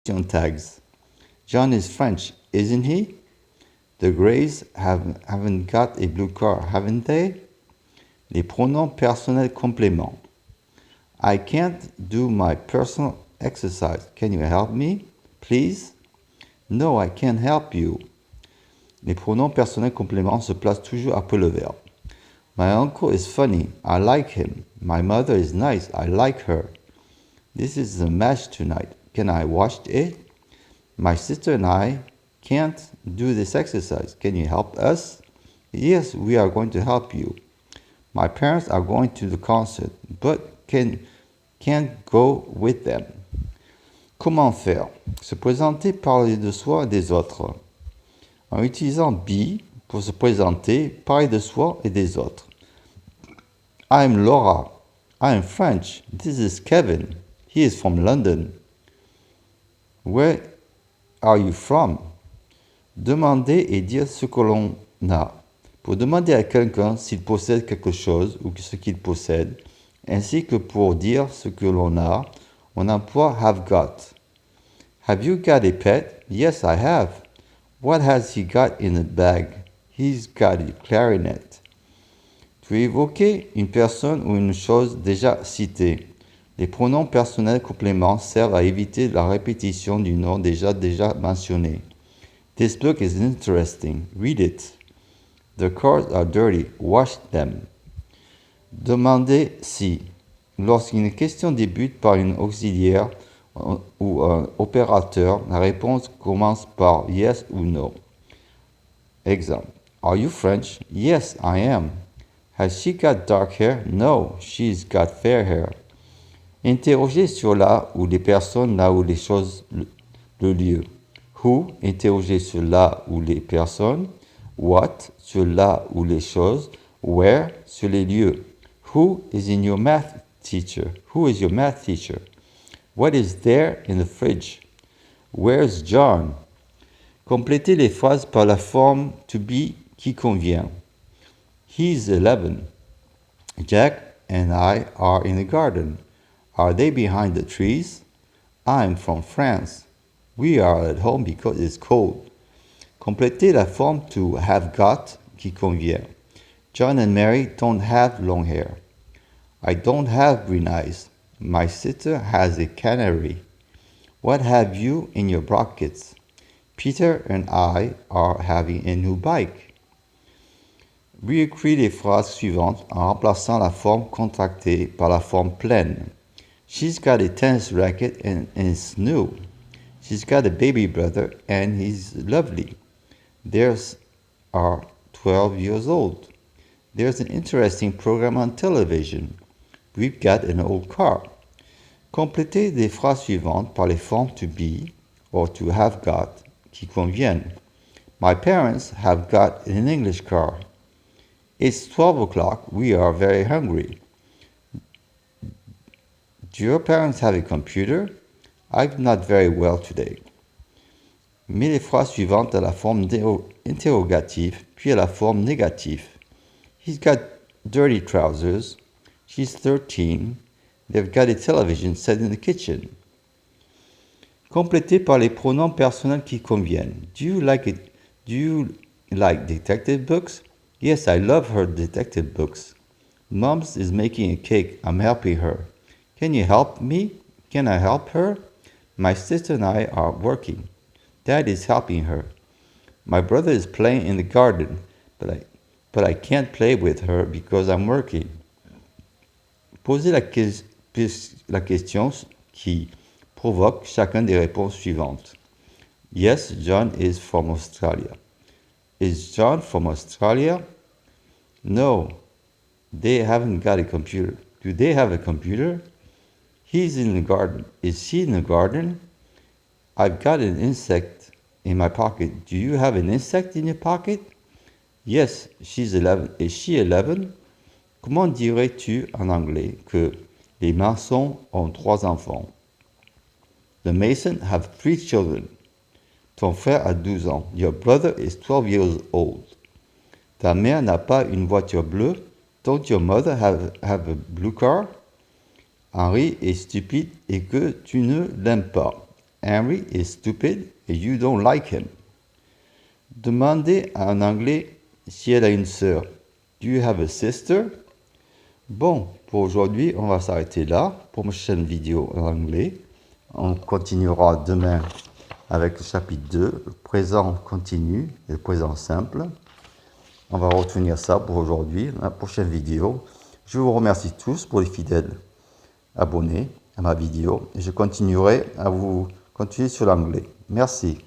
tags. John is French, isn't he? The Greys haven't got a blue car, haven't they? Les pronoms personnels compléments. I can't do my personal exercise. Can you help me, please? No, I can't help you. Les pronoms personnels compléments se placent toujours après le verbe. My uncle is funny. I like him. My mother is nice. I like her. This is a match tonight. Can I watch it? My sister and I can't do this exercise. Can you help us? Yes, we are going to help you. My parents are going to the concert, but can't go with them. Comment faire? Se présenter, parler de soi et des autres. En utilisant be pour se présenter, parler de soi et des autres. I'm Laura. I'm French. This is Kevin. He is from London. Where are you from? Demander et dire ce que l'on a. Pour demander à quelqu'un s'il possède quelque chose ou ce qu'il possède, ainsi que pour dire ce que l'on a, on emploie have got. Have you got a pet? Yes, I have. What has he got in the bag? He's got a clarinet. Tu évoquer une personne ou une chose déjà citée. Les pronoms personnels compléments servent à éviter la répétition du nom déjà mentionné. This book is interesting. Read it. The cars are dirty. Wash them. Demander si. Lorsqu'une question débute par une auxiliaire ou un opérateur, la réponse commence par yes ou no. Exemple. Are you French? Yes, I am. Has she got dark hair? No, she's got fair hair. Interroger sur là où les personnes, là où les choses, le lieu. Who, interroger sur là où les personnes. What, sur là où les choses. Where, sur les lieux. Who is your math teacher? Who is your math teacher? What is there in the fridge? Where's John? Complétez les phrases par la forme to be qui convient. He's 11. Jack and I are in the garden. Are they behind the trees? I'm from France. We are at home because it's cold. Complétez la forme to have got qui convient. John and Mary don't have long hair. I don't have green eyes. My sister has a canary. What have you in your pockets? Peter and I are having a new bike. Réécris les phrases suivantes en remplaçant la forme contractée par la forme pleine. She's got a tennis racket and it's new. She's got a baby brother and he's lovely. Theirs are 12 years old. There's an interesting program on television. We've got an old car. Complétez les phrases suivantes par les formes to be or to have got qui conviennent. My parents have got an English car. It's 12 o'clock. We are very hungry. Do your parents have a computer? I'm not very well today. Mets les phrases suivantes à la forme interrogative, puis à la forme négative. He's got dirty trousers. She's 13. They've got a television set in the kitchen. Complétez par les pronoms personnels qui conviennent. Do you like detective books? Yes, I love her detective books. Mom's is making a cake. I'm helping her. Can you help me? Can I help her? My sister and I are working. Dad is helping her. My brother is playing in the garden, but I can't play with her because I'm working. Posez la question qui provoque chacun des réponses suivantes. Yes, John is from Australia. Is John from Australia? No, they haven't got a computer. Do they have a computer? He's in the garden. Is she in the garden? I've got an insect in my pocket. Do you have an insect in your pocket? Yes, she's 11. Is she 11? Comment dirais-tu en anglais que les maçons ont 3 enfants? The Mason have 3 children. Ton frère a 12 ans. Your brother is 12 years old. Ta mère n'a pas une voiture bleue. Don't your mother have a blue car? Henri est stupide et que tu ne l'aimes pas. Henry is stupid and you don't like him. Demandez à un Anglais si elle a une sœur. Do you have a sister? Bon, pour aujourd'hui, on va s'arrêter là pour ma prochaine vidéo en anglais. On continuera demain avec le chapitre 2, le présent continu et le présent simple. On va retenir ça pour aujourd'hui, la prochaine vidéo. Je vous remercie tous pour les fidèles abonnés à ma vidéo et je continuerai à vous continuer sur l'anglais. Merci.